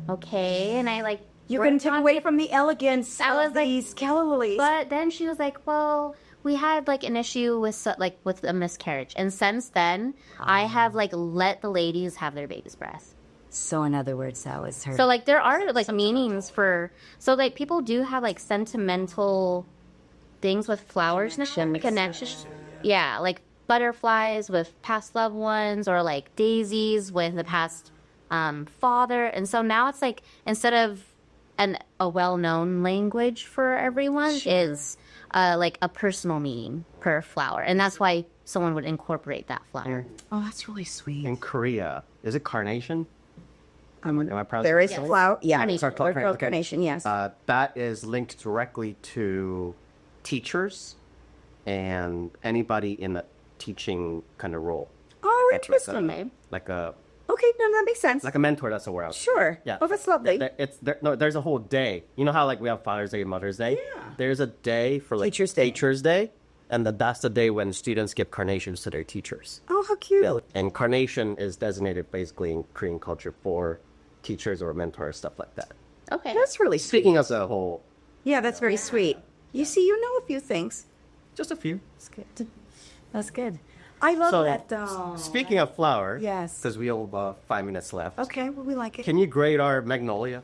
okay. And I you're going to take away from the elegance of these calla lilies. But then she was like, well, we had an issue with a miscarriage. And since then, I have let the ladies have their baby's breath. So in other words, that was her. So there are meanings for, so people do have sentimental things with flowers. Connections. Yeah, butterflies with past loved ones, or daisies with the past father. And so now it's instead of a well-known language for everyone, is a personal meaning per flower. And that's why someone would incorporate that flower. Oh, that's really sweet. In Korea, is it carnation? Am I pronouncing There is it a right? flower. Yeah, Okay. carnation, yes. That is linked directly to teachers and anybody in a teaching kind of role. Oh, interesting. Like a Okay, no, that makes sense. like a mentor. That's the word. Sure. Yeah. Oh, that's lovely. There's a whole day. You know how we have Father's Day and Mother's Day. Yeah. There's a day for Teachers' Day. Teachers' Day, and that's the day when students give carnations to their teachers. Oh, how cute. And carnation is designated basically in Korean culture for teachers or mentors, stuff like that. Okay. That's really sweet. Speaking as a whole, Yeah, that's very sweet. You see, you know a few things. just a few. That's good. That's good. I love So, that. speaking of flower, Yes. because we have about 5 minutes left. Okay, well, we like it. Can you grade our magnolia?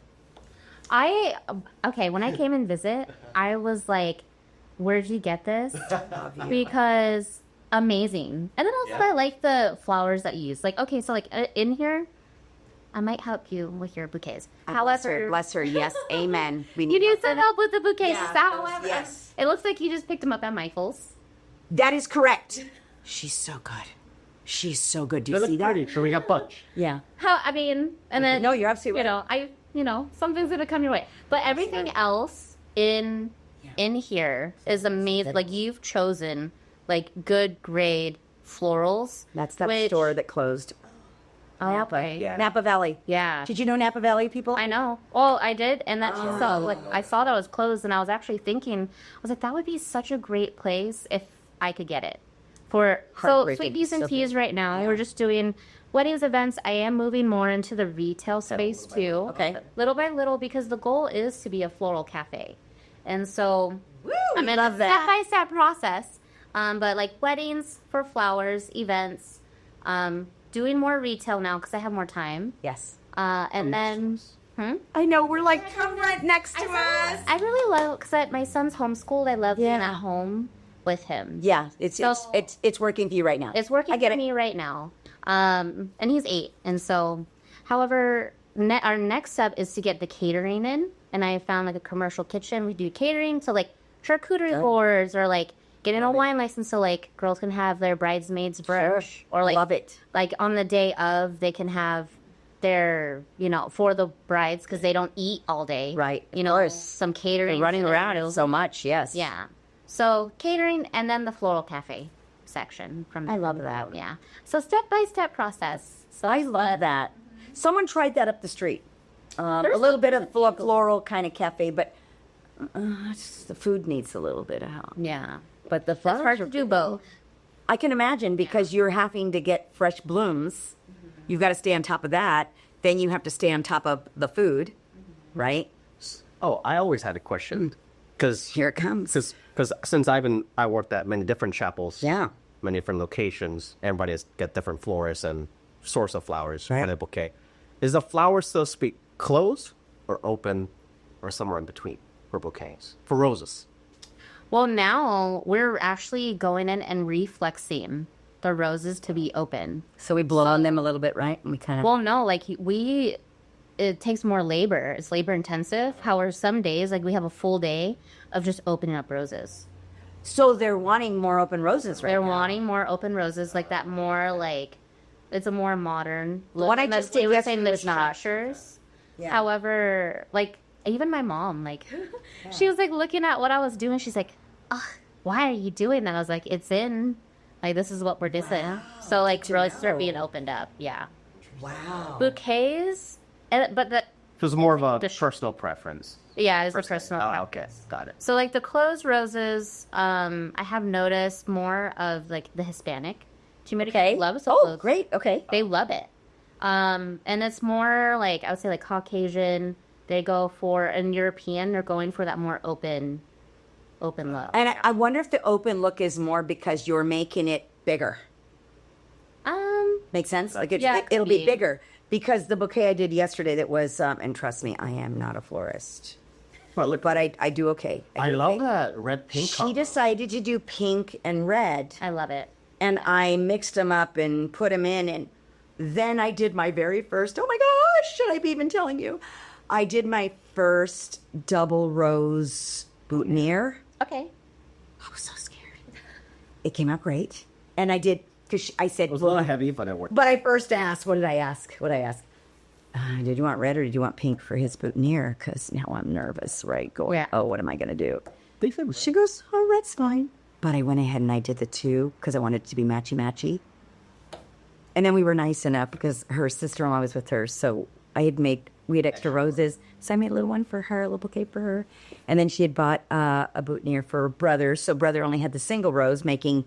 When I came and visit, I was like, where'd you get this? Because amazing. And then also I like the flowers that you use. In here, I might help you with your bouquets. However, bless her. Yes, amen. We you need some help with the bouquets. Yeah, However, yes. it looks like you just picked them up at Michael's. That is correct. She's so good. She's so good. Do you see that? So we got bunch. Yeah. And then No, you're absolutely right. something's gonna come your way. But everything else in here is amazing. You've chosen good grade florals. That's that which- store that closed. Oh, yeah. Napa Valley. Yeah. Did you know Napa Valley people? I know. Well, I did, and that I saw that it was closed, and I was actually thinking, I was like, that would be such a great place if I could get it. So Heartbreaking. SweetPeas and So Teas right now, we're just doing weddings, events. I am moving more into the retail space too. Okay. Little by little, because the goal is to be a floral cafe, and so I'm in love a that. step-by-step process. But weddings for flowers, events, doing more retail now because I have more time. Yes. And then, I know. We're come right next to us. I really love, because my son's homeschooled. I love being at home with him. Yeah, it's working for you right now. It's working I get for it. me right now. And he's 8. And so, however, our next step is to get the catering in. And I found a commercial kitchen. We do catering to charcuterie boards, or getting a wine license so girls can have their bridesmaids brunch. Or love it. On the day of, they can have their, for the brides, because they don't eat all day. Right. Some catering. They're running around so much. Yes. Yeah. So catering, and then the floral cafe section. I love that. Yeah. So step-by-step process. So I love that. Someone tried that up the street. A little bit of floral kind of cafe, but the food needs a little bit of help. Yeah. But the It's flowers hard are to do both. I can imagine, because you're having to get fresh blooms. You've got to stay on top of that. Then you have to stay on top of the food, right? Oh, I always had a question. Because Here it comes. Because since I worked at many different chapels, Yeah. many different locations, everybody has got different florists and source of flowers Right. for the bouquet. Is the flower, so to speak, closed or open, or somewhere in between for bouquets, for roses? Well, now we're actually going in and reflexing the roses to be open. So we blow on them a little bit, right? And we kind of. Well, no, it takes more labor. It's labor intensive. However, some days, we have a full day of just opening up roses. So they're wanting more open roses right They're now. wanting more open roses, like that more like it's a more modern look. What I And just they did were yesterday saying the was not. structures. Yeah. However, like even my mom, like she was like looking at what I was doing. She's like, "Ugh, why are you doing that?" I was like, "It's in. Like this is what we're doing." So like really start being opened up. Yeah. Wow. Bouquets, but the So it's more of a The- personal preference. yeah, it's a personal. Oh, preference. okay. Got it. So like the closed roses, I have noticed more of like the Hispanic community Okay. loves the Oh, closed. great. Okay. They love it. And it's more like I would say like Caucasian. They go for and European. They're going for that more open look. And I wonder if the open look is more because you're making it bigger. Make sense? Like Yeah, it could it'll be be. bigger because the bouquet I did yesterday that was, and trust me, I am not a florist, Well, look, but I do okay. I do love okay. that red pink. She color. decided to do pink and red, I love it. and I mixed them up and put them in, and then I did my very first. Oh my gosh, should I be even telling you? I did my first double rose boutonniere. Okay. I was so scared. It came out great, and I did because I said. It was a little heavy, but it worked. But I first asked, what did I ask? Did you want red or did you want pink for his boutonniere? Because now I'm nervous, right? Going, Yeah. oh, what am I going to do? They said She goes, oh, red's fine. But I went ahead and I did the two because I wanted it to be matchy-matchy. And then we were nice enough because her sister-in-law was with her. So we had extra roses. So I made a little one for her, a little bouquet for her. And then she had bought a boutonniere for her brother. So brother only had the single rose, making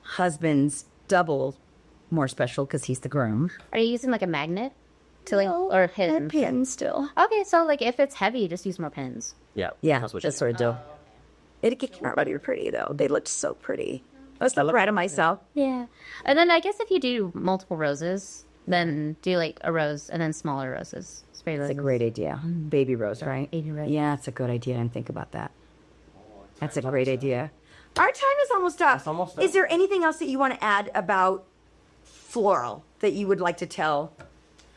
husband's double more special because he's the groom. Are you using like a magnet to like or hidden? Pin still. Okay, so like if it's heavy, just use more pins. Yeah. Yeah, That's what that's she sort of deal. It came out really pretty though. They looked so pretty. I was so proud of myself. Yeah. And then I guess if you do multiple roses, then do like a rose and then smaller roses. Spray It's roses. a great idea. Baby rose, right? Baby rose. Yeah, it's a good idea. I didn't think about that. That's a great idea. Our time is almost up. It's almost up. Is there anything else that you want to add about floral that you would like to tell?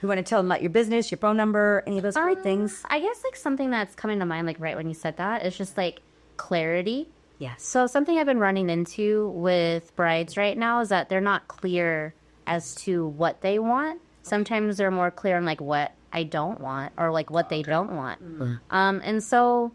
You want to tell them about your business, your phone number, any of those great things? I guess like something that's coming to mind like right when you said that is just like clarity. Yes. So something I've been running into with brides right now is that they're not clear as to what they want. Sometimes they're more clear on like what I don't want or like what they don't want. And so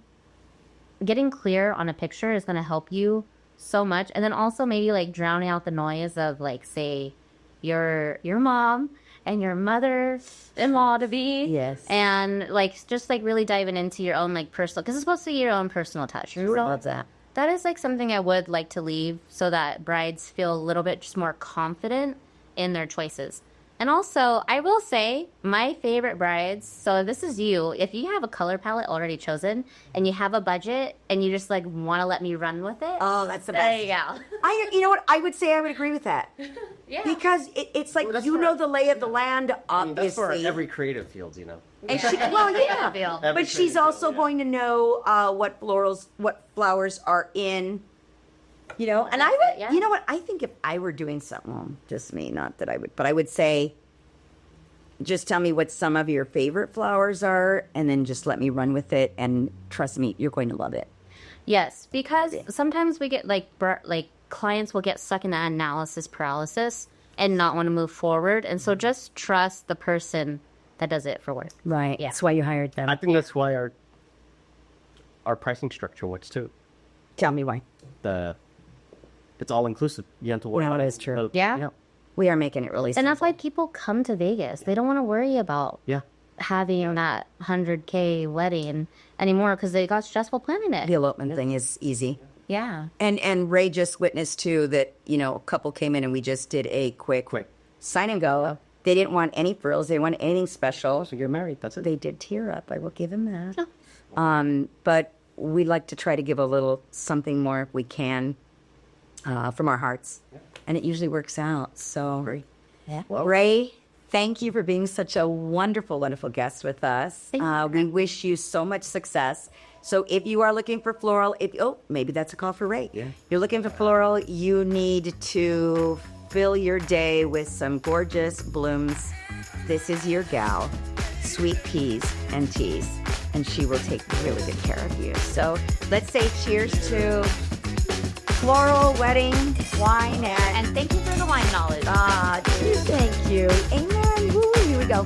getting clear on a picture is going to help you so much. And then also maybe like drowning out the noise of like say your mom and your mother-in-law to be. Yes. And like just like really diving into your own like personal, because it's supposed to be your own personal touch. So Love that. that is like something I would like to leave so that brides feel a little bit just more confident in their choices. And also, I will say, my favorite brides, so if this is you, if you have a color palette already chosen and you have a budget and you just like want to let me run with it, Oh, that's the there best. you go. You know what? I would say I would agree with that. Yeah. Because it's like that's you for- know the lay of the land, I mean, that's for obviously. every creative field, you know. And she, well, yeah. Feel. Every But she's creative also field, yeah. going to know what flowers are in, you know. And I would, Yeah. you know what? I think if I were doing something, well, just me, not that I would, but I would say, just tell me what some of your favorite flowers are, and then just let me run with it. And trust me, you're going to love it. Yes, because sometimes we get like clients will get stuck in that analysis paralysis and not want to move forward. And so just trust the person that does it for work. Right. Yeah. That's why you hired them. I think that's why our pricing structure works too. Tell me why. It's all inclusive. You have to worry. Well, that is true. Yeah. We are making it really And simple. that's why people come to Vegas. They don't want to worry about Yeah. having that 100K wedding anymore because they got stressful planning The it. elopement thing is easy. Yeah. And Ray just witnessed too that, you know, a couple came in and we just did a quick sign and go. They didn't want any frills. They didn't want anything special. So you're married. That's it. They did tear up. I will give them that. But we like to try to give a little something more if we can from our hearts. And it usually works out. So, Yeah. well, Ray, thank you for being such a wonderful, wonderful guest with us. We wish you so much success. So if you are looking for floral, maybe that's a call for Ray. Yeah. You're looking for floral, you need to fill your day with some gorgeous blooms. This is your gal, Sweet Peas and Teas, and she will take really good care of you. So let's say cheers to floral wedding wine And thank you for the wine knowledge. thank you. Amen. Woo, here we go.